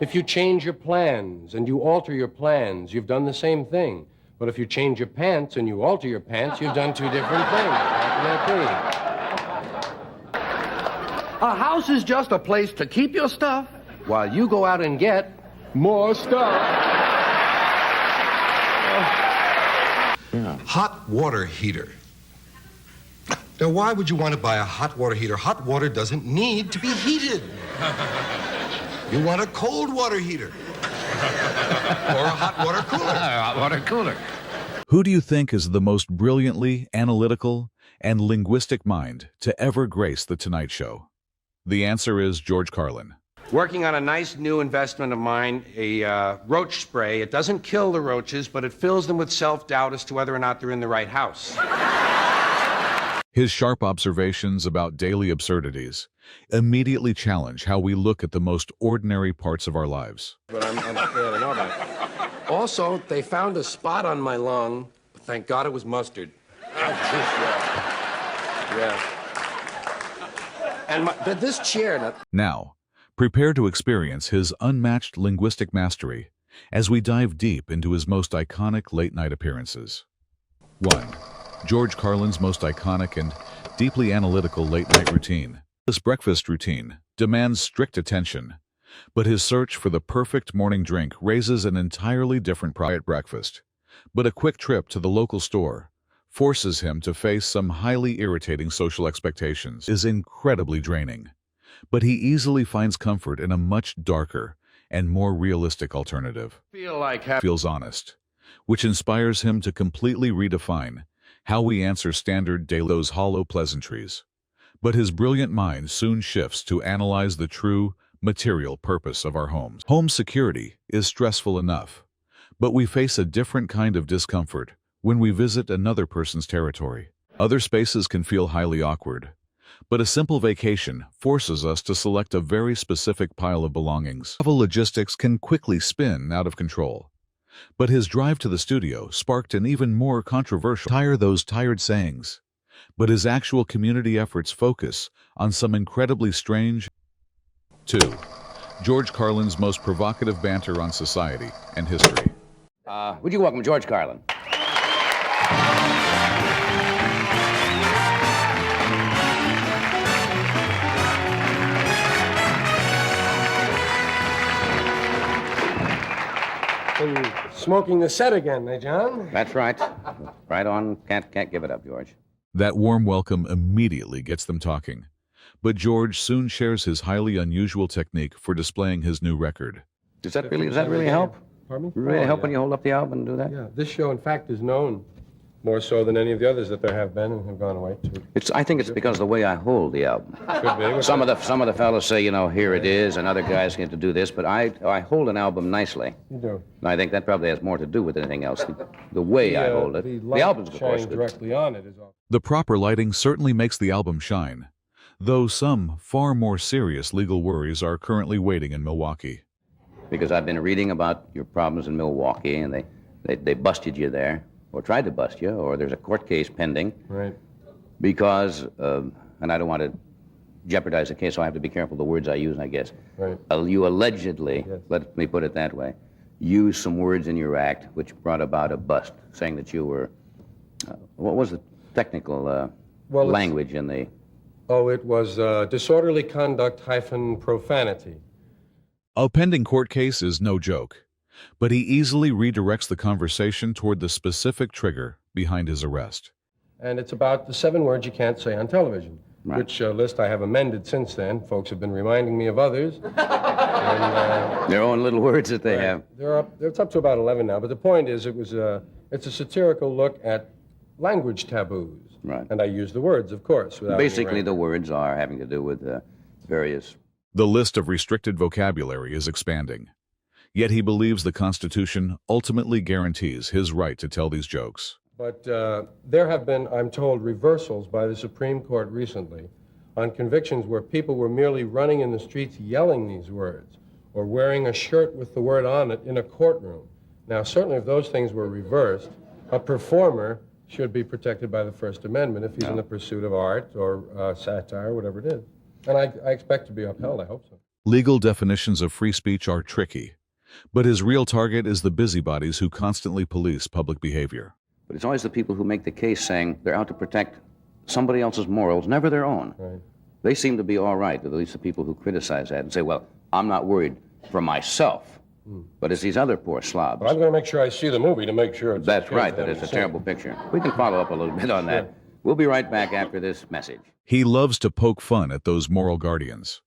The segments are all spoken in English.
If you change your plans and you alter your plans, you've done the same thing. But if you change your pants and you alter your pants, you've done two different things. How can that be? A house is just a place to keep your stuff while you go out and get more stuff. Yeah. Hot water heater. Now, why would you want to buy a hot water heater? Hot water doesn't need to be heated. You want a cold water heater. Or a hot water cooler. Hot water cooler. Who do you think is the most brilliantly analytical and linguistic mind to ever grace The Tonight Show? The answer is George Carlin. Working on a nice new investment of mine, a roach spray. It doesn't kill the roaches, but it fills them with self-doubt as to whether or not they're in the right house. His sharp observations about daily absurdities immediately challenge how we look at the most ordinary parts of our lives. But I'm scared to know about it. Also, they found a spot on my lung, but thank God it was mustard. Yeah. And but this chair... Now, prepare to experience his unmatched linguistic mastery as we dive deep into his most iconic late-night appearances. 1. George Carlin's most iconic and deeply analytical late-night routine. This breakfast routine demands strict attention, but his search for the perfect morning drink raises an entirely different problem at breakfast. But a quick trip to the local store forces him to face some highly irritating social expectations. Is incredibly draining, but he easily finds comfort in a much darker and more realistic alternative. Feels honest, which inspires him to completely redefine how we answer standard daily those hollow pleasantries. But his brilliant mind soon shifts to analyze the true material purpose of our homes. Home security is stressful enough, but we face a different kind of discomfort when we visit another person's territory. Other spaces can feel highly awkward, but a simple vacation forces us to select a very specific pile of belongings. Travel logistics can quickly spin out of control. But his drive to the studio sparked an even more controversial those tired sayings. But his actual community efforts focus on some incredibly strange. 2. George Carlin's most provocative banter on society and history. Would you welcome George Carlin? Been smoking the set again, eh, John? That's right. Right on. Can't give it up, George. That warm welcome immediately gets them talking. But George soon shares his highly unusual technique for displaying his new record. Does that really help? Pardon me? Really help when you hold up the album and do that? Yeah, this show, in fact, is known more so than any of the others that there have been and have gone away to. I think it's because of the way I hold the album. Could be. Some of the fellows say, here it is, and other guys get to do this, but I hold an album nicely. You do. And I think that probably has more to do with anything else. The way I hold it. The album's, of course, good. Directly on it is all. The proper lighting certainly makes the album shine, though some far more serious legal worries are currently waiting in Milwaukee. Because I've been reading about your problems in Milwaukee, and they busted you there, or tried to bust you, or there's a court case pending. Right. Because, and I don't want to jeopardize the case, so I have to be careful of the words I use, I guess. Right. You allegedly, yes. Let me put it that way, used some words in your act which brought about a bust, saying that you were, what was the technical language in the... Oh, it was disorderly conduct - profanity. A pending court case is no joke, but he easily redirects the conversation toward the specific trigger behind his arrest. And it's about the 7 words you can't say on television, right. Which list I have amended since then. Folks have been reminding me of others. And, their own little words that they have. It's up to about 11 now, but the point is it's a satirical look at language taboos. Right. And I use the words, of course. Basically, the words are having to do with various... The list of restricted vocabulary is expanding. Yet he believes the Constitution ultimately guarantees his right to tell these jokes. But there have been, I'm told, reversals by the Supreme Court recently on convictions where people were merely running in the streets yelling these words or wearing a shirt with the word on it in a courtroom. Now, certainly if those things were reversed, a performer should be protected by the First Amendment if he's in the pursuit of art or satire, whatever it is. And I expect to be upheld, I hope so. Legal definitions of free speech are tricky, but his real target is the busybodies who constantly police public behavior. But it's always the people who make the case saying they're out to protect somebody else's morals, never their own. Right. They seem to be all right, at least the people who criticize that and say, well, I'm not worried for myself, but it's these other poor slobs. But I'm going to make sure I see the movie to make sure it's... That's right, that it's a terrible picture. We can follow up a little bit on that. We'll be right back after this message. He loves to poke fun at those moral guardians,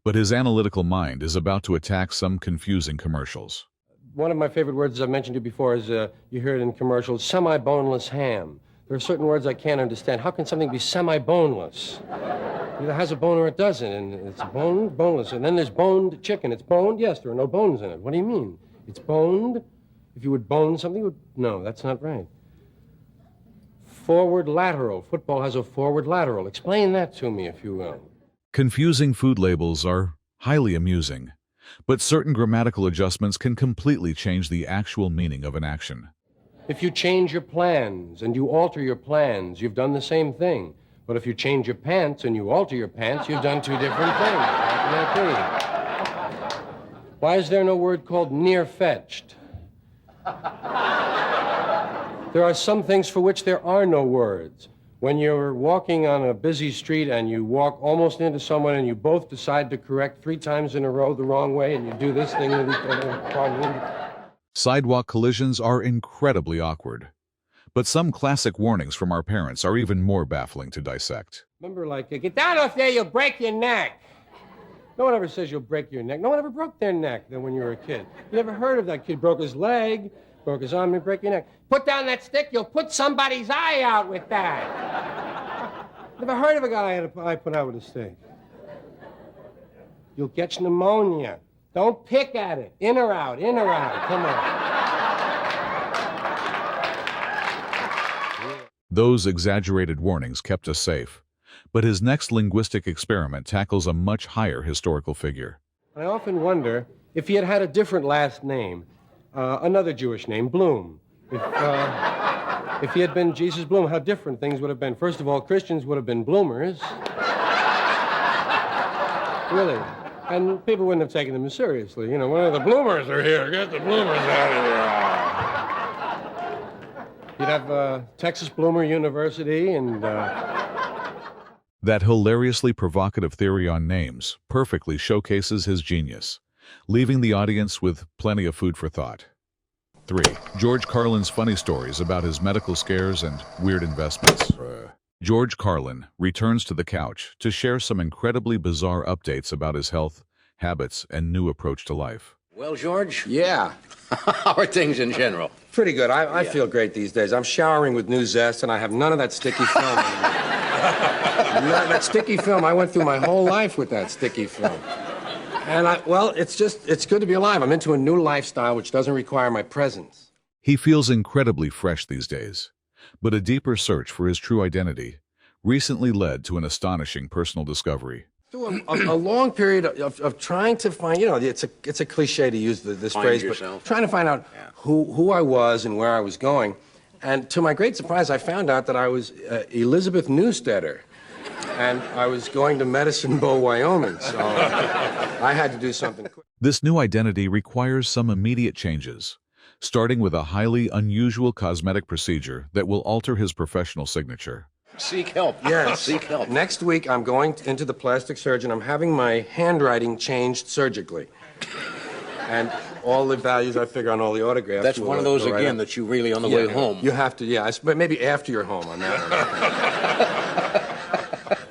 but his analytical mind is about to attack some confusing commercials. One of my favorite words, as I've mentioned to you before, is, you hear it in commercials, semi-boneless ham. There are certain words I can't understand. How can something be semi-boneless? It either has a bone or it doesn't, and it's boneless. And then there's boned chicken. It's boned? Yes, there are no bones in it. What do you mean? It's boned? If you would bone something, you would... No, that's not right. Forward lateral. Football has a forward lateral. Explain that to me, if you will. Confusing food labels are highly amusing, but certain grammatical adjustments can completely change the actual meaning of an action. If you change your plans and you alter your plans, you've done the same thing. But if you change your pants and you alter your pants, you've done two different things. How can that be? Why is there no word called near-fetched? There are some things for which there are no words. When you're walking on a busy street and you walk almost into someone and you both decide to correct 3 times in a row the wrong way and you do this thing with each other. Sidewalk collisions are incredibly awkward, but some classic warnings from our parents are even more baffling to dissect. Remember, like, get down off there, you'll break your neck. No one ever says you'll break your neck. No one ever broke their neck when you were a kid. You never heard of that kid broke his leg, broke his arm, and break your neck. Put down that stick, you'll put somebody's eye out with that. Never heard of a guy who had an eye put out with a stick. You'll get pneumonia. Don't pick at it. In or out, come on. Those exaggerated warnings kept us safe, but his next linguistic experiment tackles a much higher historical figure. I often wonder if he had had a different last name, another Jewish name, Bloom. If he had been Jesus Bloom, how different things would have been. First of all, Christians would have been bloomers. Really. And people wouldn't have taken them seriously. You know, one of the bloomers are here. Get the bloomers out of here. You'd have Texas Bloomer University and... That hilariously provocative theory on names perfectly showcases his genius, leaving the audience with plenty of food for thought. 3. George Carlin's funny stories about his medical scares and weird investments. George Carlin returns to the couch to share some incredibly bizarre updates about his health, habits, and new approach to life. Well, George? Yeah. How are things in general? Pretty good. I feel great these days. I'm showering with new zest, and I have none of that sticky film anymore. That sticky film, I went through my whole life with that sticky film. And it's good to be alive. I'm into a new lifestyle which doesn't require my presence. He feels incredibly fresh these days, but a deeper search for his true identity recently led to an astonishing personal discovery. Through a long period of trying to find, it's a cliche to use this phrase, yourself. but trying to find out who I was and where I was going. And to my great surprise, I found out that I was Elizabeth Newsteader. And I was going to Medicine Bow, Wyoming, so I had to do something quick. This new identity requires some immediate changes, starting with a highly unusual cosmetic procedure that will alter his professional signature. Seek help. Yes. Seek help. Next week, I'm going into the plastic surgeon. I'm having my handwriting changed surgically. And all the values I figure on all the autographs. That's one of those, again, that you really on the way home. You have to, but maybe after you're home on that one.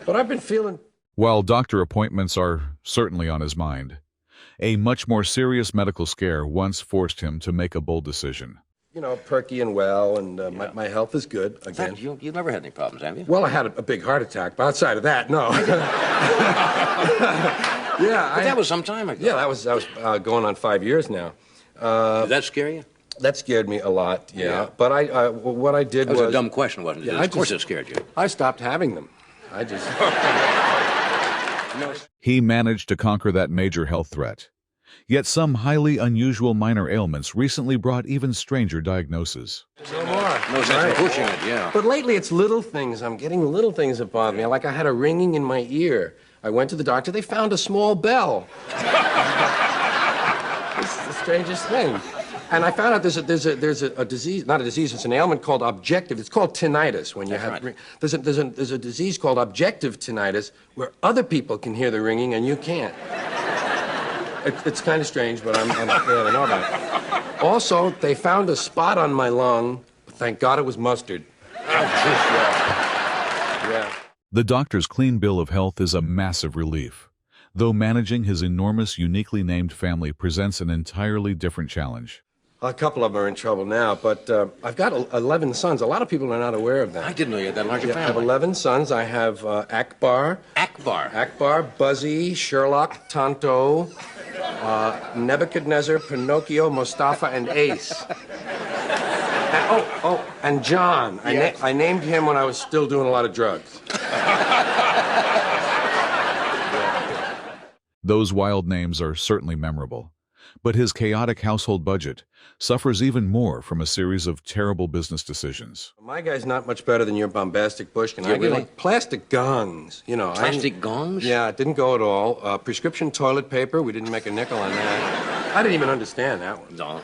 But I've been feeling... While doctor appointments are certainly on his mind, a much more serious medical scare once forced him to make a bold decision. Perky and well, and my health is good, again. You've never had any problems, have you? Well, I had a big heart attack, but outside of that, no. Yeah, But that was some time ago. Yeah, that was going on 5 years now. Did that scare you? That scared me a lot, yeah. But what I did was... That was a dumb question, wasn't it? Yeah, Of course it scared you. I stopped having them. I just... He managed to conquer that major health threat. Yet some highly unusual minor ailments recently brought even stranger diagnoses. No more. No sense in pushing it, yeah. But lately it's little things. I'm getting little things that bother me. Like I had a ringing in my ear I went to the doctor. They found a small bell. It's the strangest thing. And I found out there's a disease, not a disease, it's an ailment called objective. It's called tinnitus. When you have, right. There's a disease called objective tinnitus where other people can hear the ringing and you can't. It's kind of strange, but I'm glad I know about it. Also, they found a spot on my lung. But thank God it was mustard. Yeah. The doctor's clean bill of health is a massive relief, though managing his enormous, uniquely named family presents an entirely different challenge. A couple of them are in trouble now, but I've got 11 sons. A lot of people are not aware of that. I didn't know you had that large a family. I have 11 sons. I have Akbar. Akbar? Akbar, Buzzy, Sherlock, Tonto, Nebuchadnezzar, Pinocchio, Mustafa, and Ace. And John. Yes. I named him when I was still doing a lot of drugs. Those wild names are certainly memorable, but his chaotic household budget suffers even more from a series of terrible business decisions. My guy's not much better than your bombastic Bushkin. Yeah, I get really? like plastic gongs, you know. Plastic gongs? Yeah, it didn't go at all. Prescription toilet paper, we didn't make a nickel on that. I didn't even understand that one. No.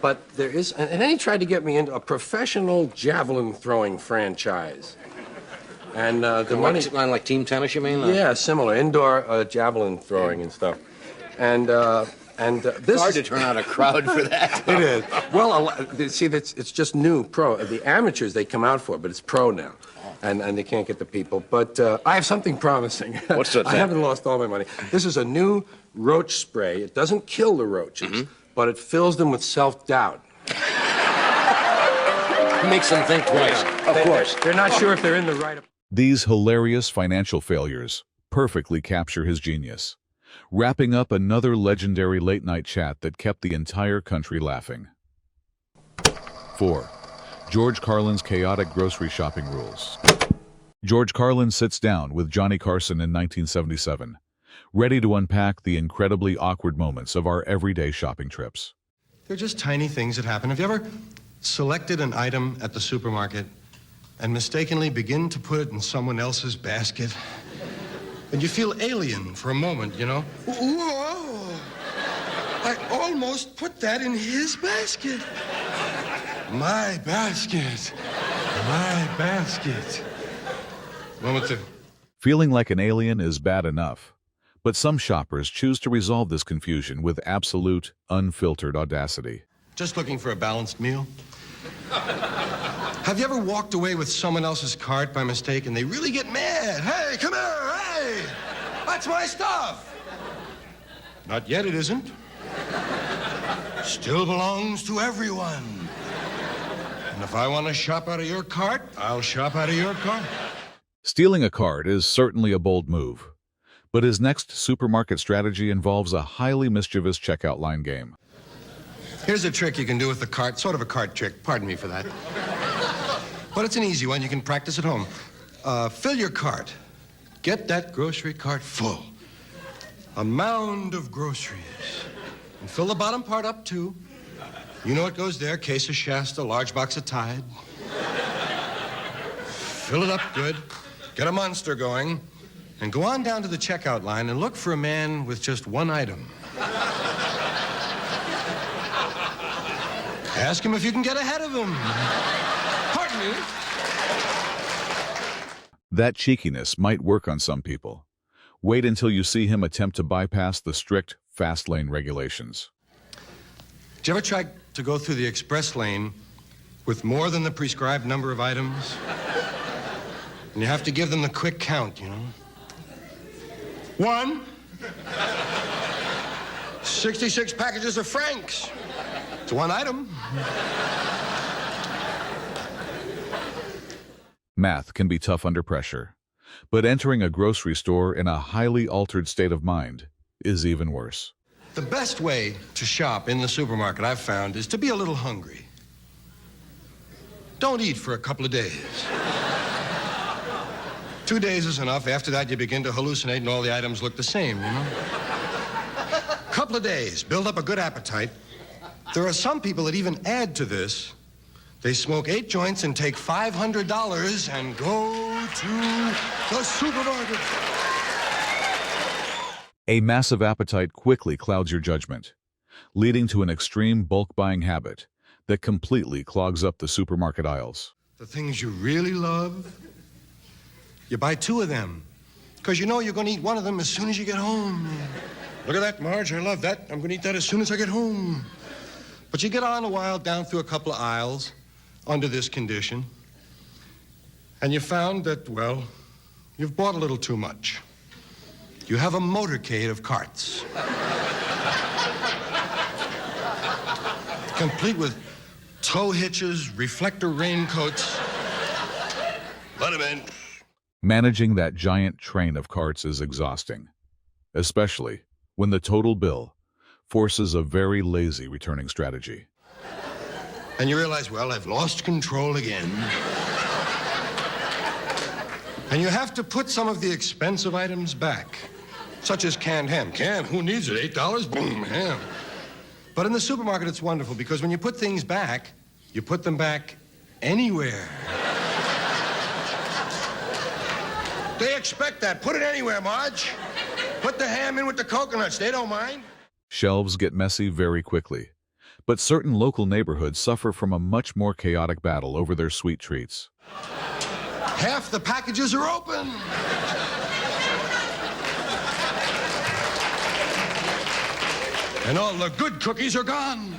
But there is, and then he tried to get me into a professional javelin throwing franchise. And the money... Like team tennis, you mean? Yeah, similar. Indoor javelin throwing and stuff. And this hard to turn out a crowd for that. It is. Well, see, it's just new pro. The amateurs, they come out for it, but it's pro now. And they can't get the people. But I have something promising. What's that? I haven't lost all my money. This is a new roach spray. It doesn't kill the roaches, but it fills them with self-doubt. Makes them think twice. Of course. They're not sure if they're in the right... These hilarious financial failures perfectly capture his genius, wrapping up another legendary late-night chat that kept the entire country laughing. 4. George Carlin's chaotic grocery shopping rules. George Carlin sits down with Johnny Carson in 1977, ready to unpack the incredibly awkward moments of our everyday shopping trips. They're just tiny things that happen. Have you ever selected an item at the supermarket and mistakenly begin to put it in someone else's basket? And you feel alien for a moment, you know? Whoa! I almost put that in his basket. My basket. My basket. Moment two. Feeling like an alien is bad enough, but some shoppers choose to resolve this confusion with absolute, unfiltered audacity. Just looking for a balanced meal? Have you ever walked away with someone else's cart by mistake and they really get mad? Hey, come here, hey! That's my stuff! Not yet, it isn't. Still belongs to everyone. And if I want to shop out of your cart, I'll shop out of your cart. Stealing a cart is certainly a bold move, but his next supermarket strategy involves a highly mischievous checkout line game. Here's a trick you can do with the cart, sort of a cart trick, pardon me for that. But it's an easy one, you can practice at home. Fill your cart. Get that grocery cart full. A mound of groceries. And fill the bottom part up, too. You know what goes there, case of Shasta, large box of Tide. Fill it up good, get a monster going, and go on down to the checkout line and look for a man with just one item. Ask him if you can get ahead of him. Pardon me. That cheekiness might work on some people. Wait until you see him attempt to bypass the strict fast lane regulations. Did you ever try to go through the express lane with more than the prescribed number of items? And you have to give them the quick count, you know? 1. 66 packages of Franks. It's one item. Math can be tough under pressure, but entering a grocery store in a highly altered state of mind is even worse. The best way to shop in the supermarket, I've found, is to be a little hungry. Don't eat for a couple of days. 2 days is enough. After that, you begin to hallucinate and all the items look the same, you know? Couple of days, build up a good appetite. There are some people that even add to this. They smoke 8 joints and take $500 and go to the supermarket. A massive appetite quickly clouds your judgment, leading to an extreme bulk buying habit that completely clogs up the supermarket aisles. The things you really love, you buy 2 of them, because you know you're going to eat one of them as soon as you get home. Look at that, Marge, I love that. I'm going to eat that as soon as I get home. But you get on a while down through a couple of aisles under this condition, and you found that, well, you've bought a little too much. You have a motorcade of carts. Complete with tow hitches, reflector raincoats. Let 'em in. Managing that giant train of carts is exhausting, especially when the total bill forces a very lazy returning strategy. And you realize, well, I've lost control again. And you have to put some of the expensive items back, such as canned ham. Canned, who needs it? $8? Boom, ham. But in the supermarket, it's wonderful because when you put things back, you put them back anywhere. They expect that. Put it anywhere, Marge. Put the ham in with the coconuts. They don't mind. Shelves get messy very quickly, but certain local neighborhoods suffer from a much more chaotic battle over their sweet treats. Half the packages are open. And all the good cookies are gone.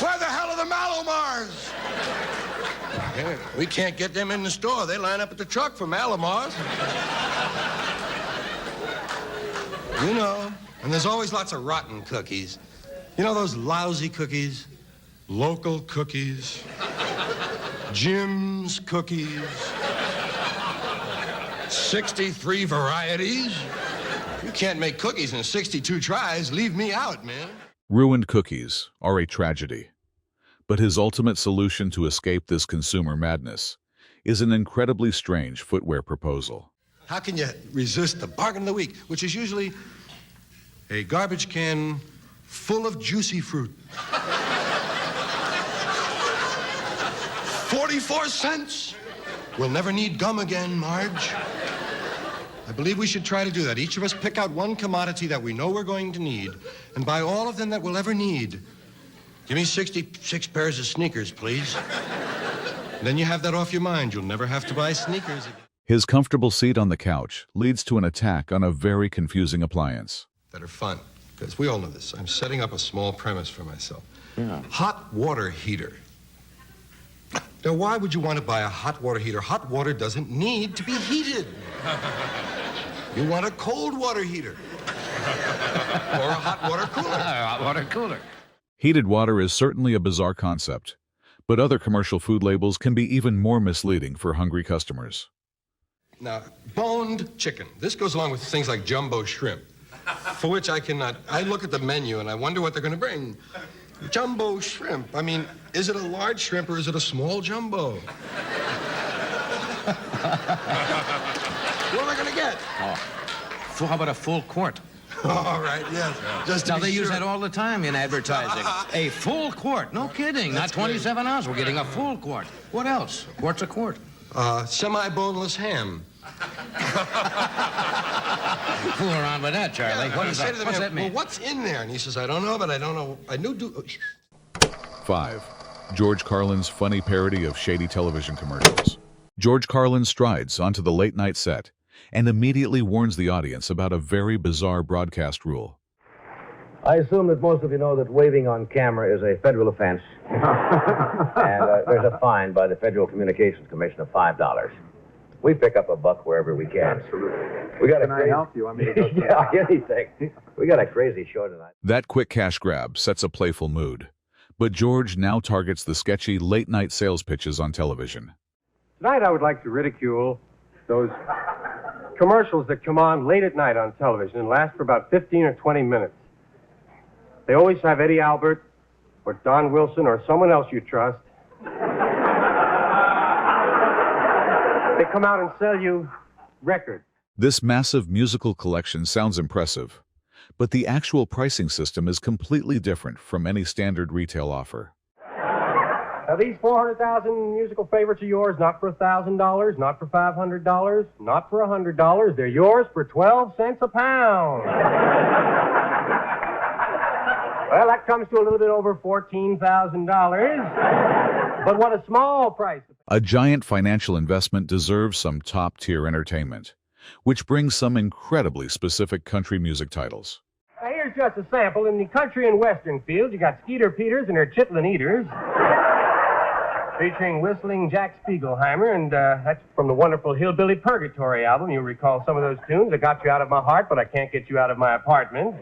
Where the hell are the Malomars? Yeah, we can't get them in the store. They line up at the truck for Malomars. You know, and there's always lots of rotten cookies. You know those lousy cookies? Local cookies. Jim's cookies. 63 varieties. You can't make cookies in 62 tries. Leave me out, man. Ruined cookies are a tragedy, but his ultimate solution to escape this consumer madness is an incredibly strange footwear proposal. How can you resist the bargain of the week, which is usually a garbage can full of juicy fruit? 44 cents. We'll never need gum again, Marge. I believe we should try to do that. Each of us pick out one commodity that we know we're going to need and buy all of them that we'll ever need. Give me 66 pairs of sneakers, please. Then you have that off your mind. You'll never have to buy sneakers again. His comfortable seat on the couch leads to an attack on a very confusing appliance. That are fun, because we all know this. I'm setting up a small premise for myself. Yeah. Hot water heater. Now, why would you want to buy a hot water heater? Hot water doesn't need to be heated. You want a cold water heater. Or a hot water cooler. Hot water cooler. Heated water is certainly a bizarre concept, but other commercial food labels can be even more misleading for hungry customers. Now, boned chicken. This goes along with things like jumbo shrimp, for which I cannot. I look at the menu and I wonder what they're going to bring. Jumbo shrimp. I mean, is it a large shrimp or is it a small jumbo? What am I going to get? How about a full quart? All right, yes. Just to Now, be they use sure. that all the time in advertising. A full quart. No kidding. Not 27 ounces. We're getting a full quart. What else? A quart's a quart. Semi-boneless ham. Fool around with that, Charlie. Yeah, What I is say that? to the What's man, that mean? Well, what's in there? And he says, I don't know, but I don't know. I knew. 5. George Carlin's funny parody of shady television commercials. George Carlin strides onto the late-night set and immediately warns the audience about a very bizarre broadcast rule. I assume that most of you know that waving on camera is a federal offense. And there's a fine by the Federal Communications Commission of $5. We pick up a buck wherever we can. Absolutely. We got Can I help you? I mean, yeah, anything. We got a crazy show tonight. That quick cash grab sets a playful mood, but George now targets the sketchy late-night sales pitches on television. Tonight I would like to ridicule those commercials that come on late at night on television and last for about 15 or 20 minutes. They always have Eddie Albert or Don Wilson or someone else you trust. They come out and sell you records. This massive musical collection sounds impressive, but the actual pricing system is completely different from any standard retail offer. Now, these 400,000 musical favorites are yours, not for $1,000, not for $500, not for $100. They're yours for 12 cents a pound. Well, that comes to a little bit over $14,000. But what a small price. A giant financial investment deserves some top-tier entertainment, which brings some incredibly specific country music titles. Now, here's just a sample. In the country and western field, you got Skeeter Peters and her Chitlin Eaters, featuring whistling Jack Spiegelheimer, and that's from the wonderful Hillbilly Purgatory album. You'll recall some of those tunes. I got you out of my heart, but I can't get you out of my apartment.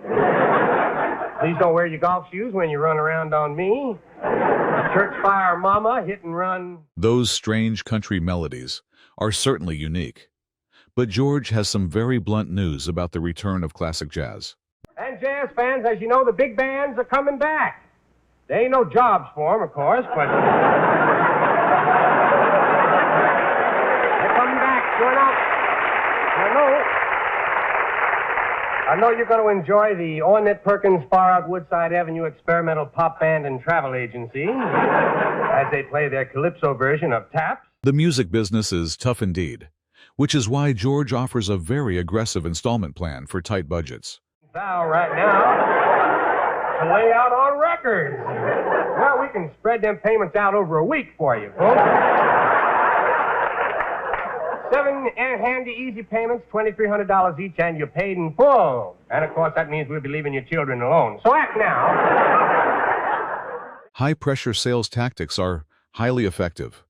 Please don't wear your golf shoes when you run around on me. Church Fire Mama, Hit and Run. Those strange country melodies are certainly unique. But George has some very blunt news about the return of classic jazz. And jazz fans, as you know, the big bands are coming back. There ain't no jobs for them, of course, but they're coming back, sure enough. I know you're going to enjoy the Ornette Perkins Far Out Woodside Avenue Experimental Pop Band and Travel Agency as they play their calypso version of Taps. The music business is tough indeed, which is why George offers a very aggressive installment plan for tight budgets. Thou right now to lay out on records. Well, we can spread them payments out over a week for you, folks. 7 handy, easy payments, $2,300 each, and you're paid in full. And, of course, that means we'll be leaving your children alone. So act now. High-pressure sales tactics are highly effective,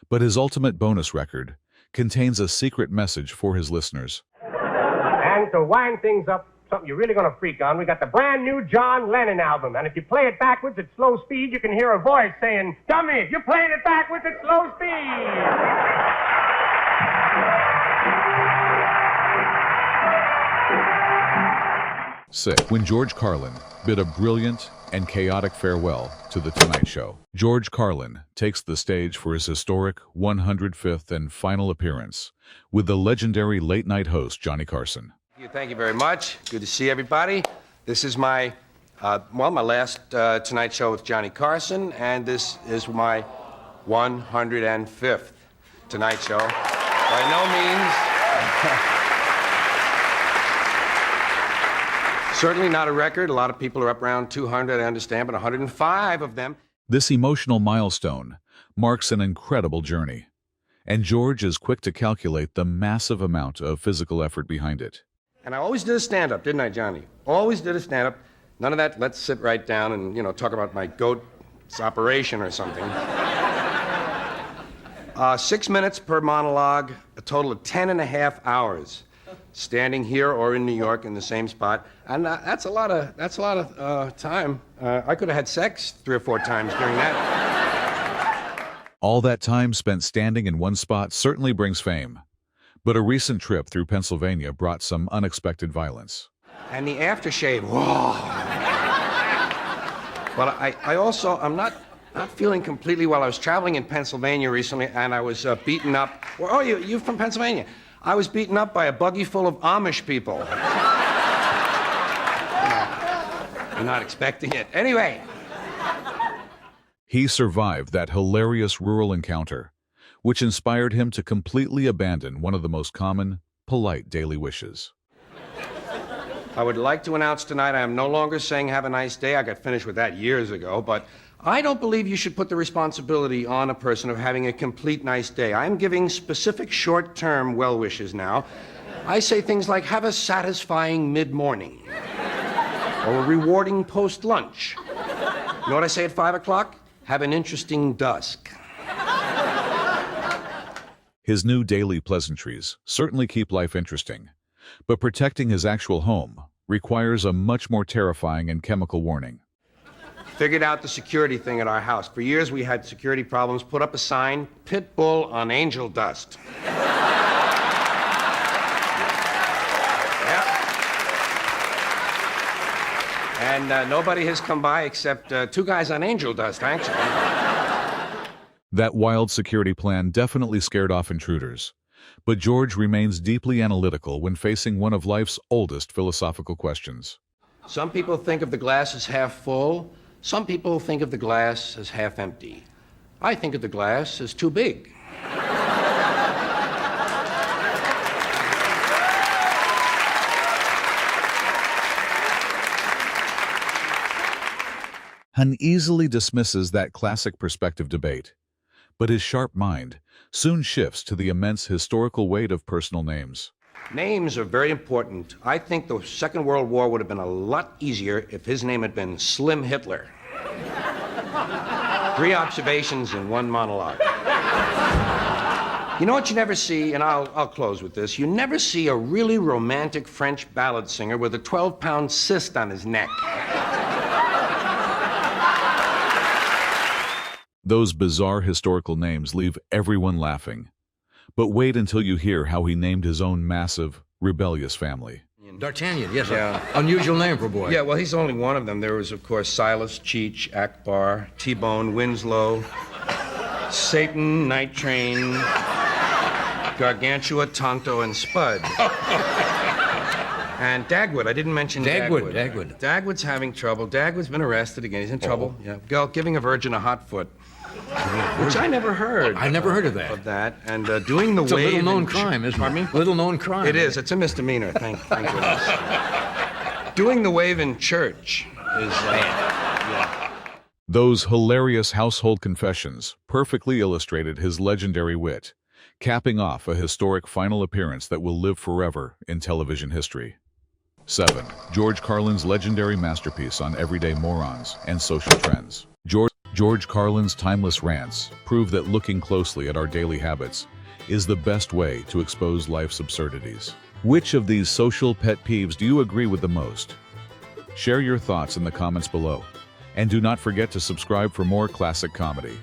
but his ultimate bonus record contains a secret message for his listeners. And to wind things up, something you're really going to freak on, we got the brand new John Lennon album. And if you play it backwards at slow speed, you can hear a voice saying, "Dummy, you're playing it backwards at slow speed." When George Carlin bid a brilliant and chaotic farewell to The Tonight Show, George Carlin takes the stage for his historic 105th and final appearance with the legendary late-night host Johnny Carson. Thank you very much. Good to see everybody. This is my last Tonight Show with Johnny Carson, and this is my 105th Tonight Show. By no means... Certainly not a record. A lot of people are up around 200, I understand, but 105 of them. This emotional milestone marks an incredible journey, and George is quick to calculate the massive amount of physical effort behind it. And I always did a stand-up, didn't I, Johnny? Always did a stand-up. None of that, let's sit right down and, talk about my goat's operation or something. 6 minutes per monologue, a total of 10.5 hours. Standing here or in New York in the same spot, and that's a lot of time. I could have had sex 3 or 4 times during that. All that time spent standing in one spot certainly brings fame, but a recent trip through Pennsylvania brought some unexpected violence. And the aftershave, whoa! Well, I'm not feeling completely well. I was traveling in Pennsylvania recently, and I was beaten up. Oh, you're from Pennsylvania? I was beaten up by a buggy full of Amish people. You're not expecting it. Anyway. He survived that hilarious rural encounter, which inspired him to completely abandon one of the most common, polite daily wishes. I would like to announce tonight I am no longer saying have a nice day. I got finished with that years ago, but I don't believe you should put the responsibility on a person of having a complete nice day. I'm giving specific short-term well wishes now. I say things like, have a satisfying mid-morning, or a rewarding post-lunch. You know what I say at 5 o'clock? Have an interesting dusk. His new daily pleasantries certainly keep life interesting, but protecting his actual home requires a much more terrifying and chemical warning. Figured out the security thing at our house. For years we had security problems. Put up a sign, pit bull on angel dust. Yep. And nobody has come by except 2 guys on angel dust, actually. That wild security plan definitely scared off intruders, but George remains deeply analytical when facing one of life's oldest philosophical questions. Some people think of the glass as half full. Some people think of the glass as half empty. I think that the glass is too big. Uneasily dismisses that classic perspective debate, but his sharp mind soon shifts to the immense historical weight of personal names. Names are very important. I think the Second World War would have been a lot easier if his name had been Slim Hitler. 3 observations in 1 monologue. You know what you never see, and I'll close with this. You never see a really romantic French ballad singer with a 12-pound cyst on his neck. Those bizarre historical names leave everyone laughing. But wait until you hear how he named his own massive, rebellious family. D'Artagnan, yes, Yeah. unusual name for a boy. Yeah, well, he's only one of them. There was, of course, Silas, Cheech, Akbar, T-Bone, Winslow, Satan, Night Train, Gargantua, Tonto, and Spud. And Dagwood, I didn't mention Dagwood. Dagwood. Dagwood's having trouble. Dagwood's been arrested again. He's in trouble. Yeah, girl giving a virgin a hot foot. Which I never heard. I never heard of that. And doing the It's a wave. little-known crime, isn't it? Pardon me? Little-known crime. It is. It's a misdemeanor. Thank goodness. Doing the wave in church is. Those hilarious household confessions perfectly illustrated his legendary wit, capping off a historic final appearance that will live forever in television history. 7. George Carlin's legendary masterpiece on everyday morons and social trends. George Carlin's timeless rants prove that looking closely at our daily habits is the best way to expose life's absurdities. Which of these social pet peeves do you agree with the most? Share your thoughts in the comments below, and do not forget to subscribe for more classic comedy.